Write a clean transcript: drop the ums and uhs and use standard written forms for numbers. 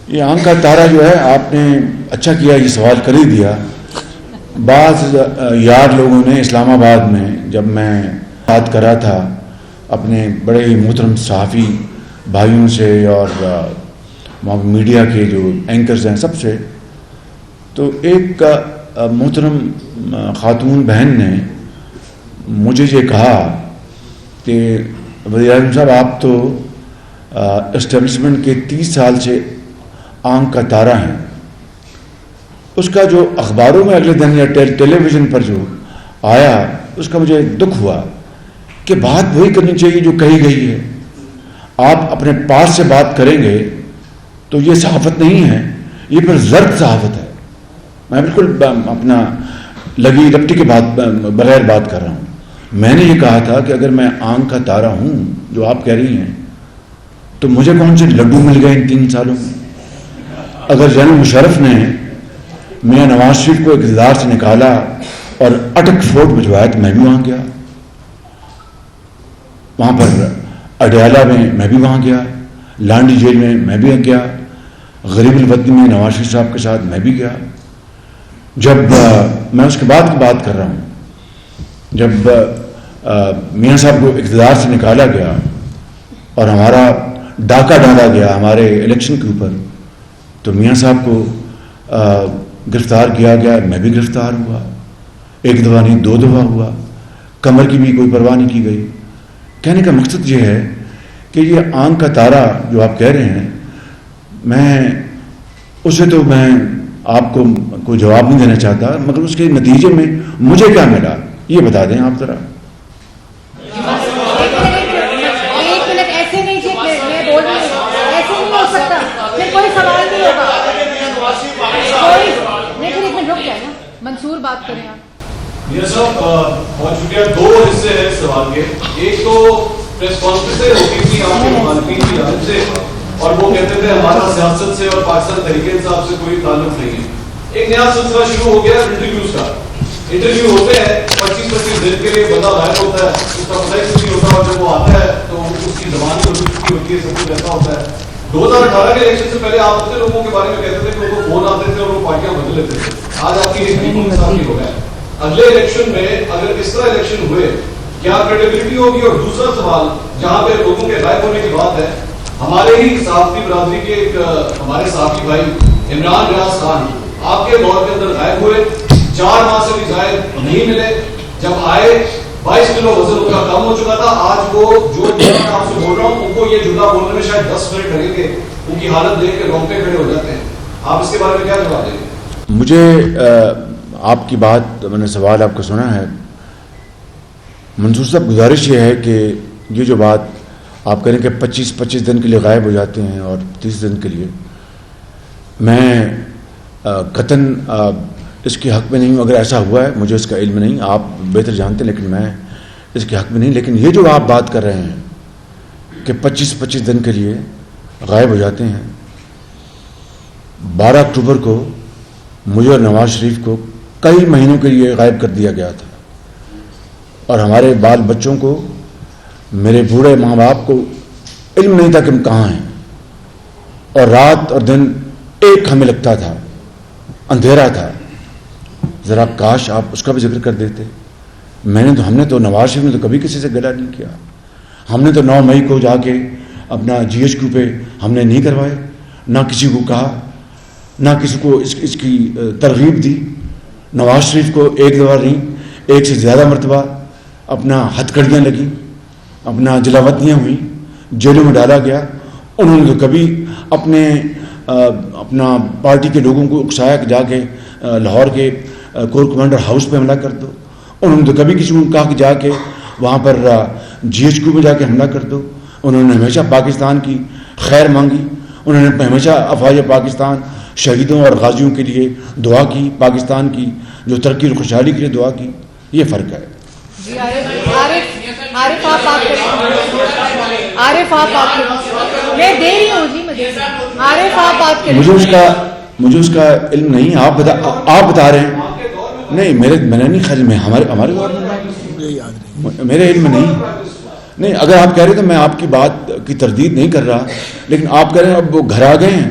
یہ آنکھ کا تارا جو ہے آپ نے اچھا کیا یہ سوال کر ہی دیا. بعض یار لوگوں نے اسلام آباد میں جب میں بات کر رہا تھا اپنے بڑے ہی محترم صحافی بھائیوں سے اور میڈیا کے جو اینکرز ہیں سب سے، تو ایک محترم خاتون بہن نے مجھے یہ کہا کہ وزیر اعظم صاحب آپ تو اسٹیبلشمنٹ کے 30 سال سے آنکھ کا تارا ہیں. اس کا جو اخباروں میں اگلے دن یا ٹیلی ویژن پر جو آیا اس کا مجھے دکھ ہوا کہ بات وہی کرنی چاہیے جو کہی گئی ہے. آپ اپنے پاس سے بات کریں گے تو یہ صحافت نہیں ہے، یہ پھر زرد صحافت ہے. میں بالکل اپنا لگی لپٹی کے بغیر بات کر رہا ہوں. میں نے یہ کہا تھا کہ اگر میں آنکھ کا تارا ہوں جو آپ کہہ رہی ہیں تو مجھے کون سے لڈو مل گئے ان 3 سالوں میں؟ اگر جنرل مشرف نے میاں نواز شریف کو اقتدار سے نکالا اور اٹک فورٹ بھجوایا تو میں بھی وہاں گیا. وہاں پر اڈیالہ میں بھی وہاں گیا، لانڈی جیل میں بھی گیا، غریب الوطنی میں نواز شریف صاحب کے ساتھ میں بھی گیا. جب میں اس کے بعد کی بات کر رہا ہوں، جب میاں صاحب کو اقتدار سے نکالا گیا اور ہمارا ڈاکہ ڈالا گیا ہمارے الیکشن کے اوپر، تو میاں صاحب کو گرفتار کیا گیا، میں بھی گرفتار ہوا. 1 دفعہ نہیں 2 دفعہ ہوا. کمر کی بھی کوئی پرواہ نہیں کی گئی. کہنے کا مقصد یہ ہے کہ یہ آنکھ کا تارا جو آپ کہہ رہے ہیں، میں اسے تو میں آپ کو کوئی جواب نہیں دینا چاہتا، مگر اس کے نتیجے میں مجھے کیا ملا یہ بتا دیں آپ ذرا. منصور بات کریں آپ. یہ صاحب بہت شکریہ. 2 حصے ہیں سوال کے. ایک تو پریس کانفرنس ہوتی تھی آپ کے مخالفین کی جانب سے اور وہ کہتے تھے ہمارا سیاست سے اور پاکستان تحریک انصاف سے کوئی تعلق نہیں ہے. ایک نیا سلسلہ شروع ہو گیا انٹرویوز کا. انٹرویو ہوتے ہیں 25-25 دن کے لیے بندہ غائب ہوتا ہے، اس کا پتہ ہی نہیں ہوتا، اور جب وہ آتا ہے تو اس کی زبان کو چھٹی ہوتی ہے، سب کچھ ایسا ہوتا ہے. 2018 کے الیکشن سے پہلے آپ اتنے لوگوں کے بارے میں کہتے تھے کہ ان کو فون آتے تھے اور وہ پارٹیاں بدل لیتے تھے. آج آپ کی ایک انصافی ہو گیا. اگلے الیکشن میں اگر اس طرح الیکشن ہوئے کیا کریڈیبلٹی ہوگی؟ اور دوسرا سوال جہاں پہ لوگوں کے غائب ہونے کی بات ہے، ہمارے ہی صحافتی برادری کے ایک ہمارے صحافی بھائی عمران ریاض خان آپ کے دور کے اندر غائب ہوئے، 4 ماہ سے بھی زائد نہیں ملے. جب آئے 22 کلو وزن ان کا کم ہو چکا تھا. آج وہ جو آپ سے بول رہا ہوں ان کو یہ جملہ بولنے میں شاید 10 منٹ لگیں گے. ان کی حالت دیکھ کے رونگٹے کھڑے ہو جاتے ہیں. آپ اس کے بارے میں کیا جواب دیں گے؟ مجھے آپ کی بات، میں نے سوال آپ کو سنا ہے. منصور صاحب گزارش یہ ہے کہ یہ جو بات آپ کریں کہ 25 دن کے لیے غائب ہو جاتے ہیں اور 30 دن کے لیے، میں قطعاً اس کے حق میں نہیں ہوں. اگر ایسا ہوا ہے مجھے اس کا علم نہیں، آپ بہتر جانتے ہیں، لیکن میں اس کے حق میں نہیں. لیکن یہ جو آپ بات کر رہے ہیں کہ 25 دن کے لیے غائب ہو جاتے ہیں، 12 اکتوبر کو مجھے اور نواز شریف کو کئی مہینوں کے لیے غائب کر دیا گیا تھا، اور ہمارے بال بچوں کو، میرے بوڑھے ماں باپ کو علم نہیں تھا کہ ہم کہاں ہیں. اور رات اور دن ایک ہمیں لگتا تھا، اندھیرا تھا. ذرا کاش آپ اس کا بھی ذکر کر دیتے. ہم نے تو نواز شریف نے تو کبھی کسی سے گلا نہیں کیا. ہم نے تو 9 مئی کو جا کے اپنا GHQ پہ ہم نے نہیں کروائے، نہ کسی کو کہا، نہ کسی کو اس کی ترغیب دی. نواز شریف کو ایک دفعہ نہیں 1 سے زیادہ مرتبہ اپنا ہتھ کڑیاں لگیں، اپنا جلاوطنیاں ہوئیں، جیلوں میں ڈالا گیا. انہوں نے تو کبھی اپنا پارٹی کے لوگوں کو اکسایا کہ جا کے لاہور کے کور کمانڈر ہاؤس پہ حملہ کر دو. انہوں نے تو کبھی کسی کو کہا کہ جا کے وہاں پر GHQ میں جا کے حملہ کر دو. انہوں نے ہمیشہ پاکستان کی خیر مانگی. انہوں نے ہمیشہ افواج پاکستان شہیدوں اور غازیوں کے لیے دعا کی، پاکستان کی جو ترقی اور خوشحالی کے لیے دعا کی. یہ فرق ہے. مجھے اس کا علم نہیں. آپ بتا رہے ہیں. نہیں میں نے نہیں خیال میں ہمارے دور میں میرے علم نہیں. اگر آپ کہہ رہے تو میں آپ کی بات کی تردید نہیں کر رہا، لیکن آپ کہہ رہے ہیں اب وہ گھر آ گئے ہیں.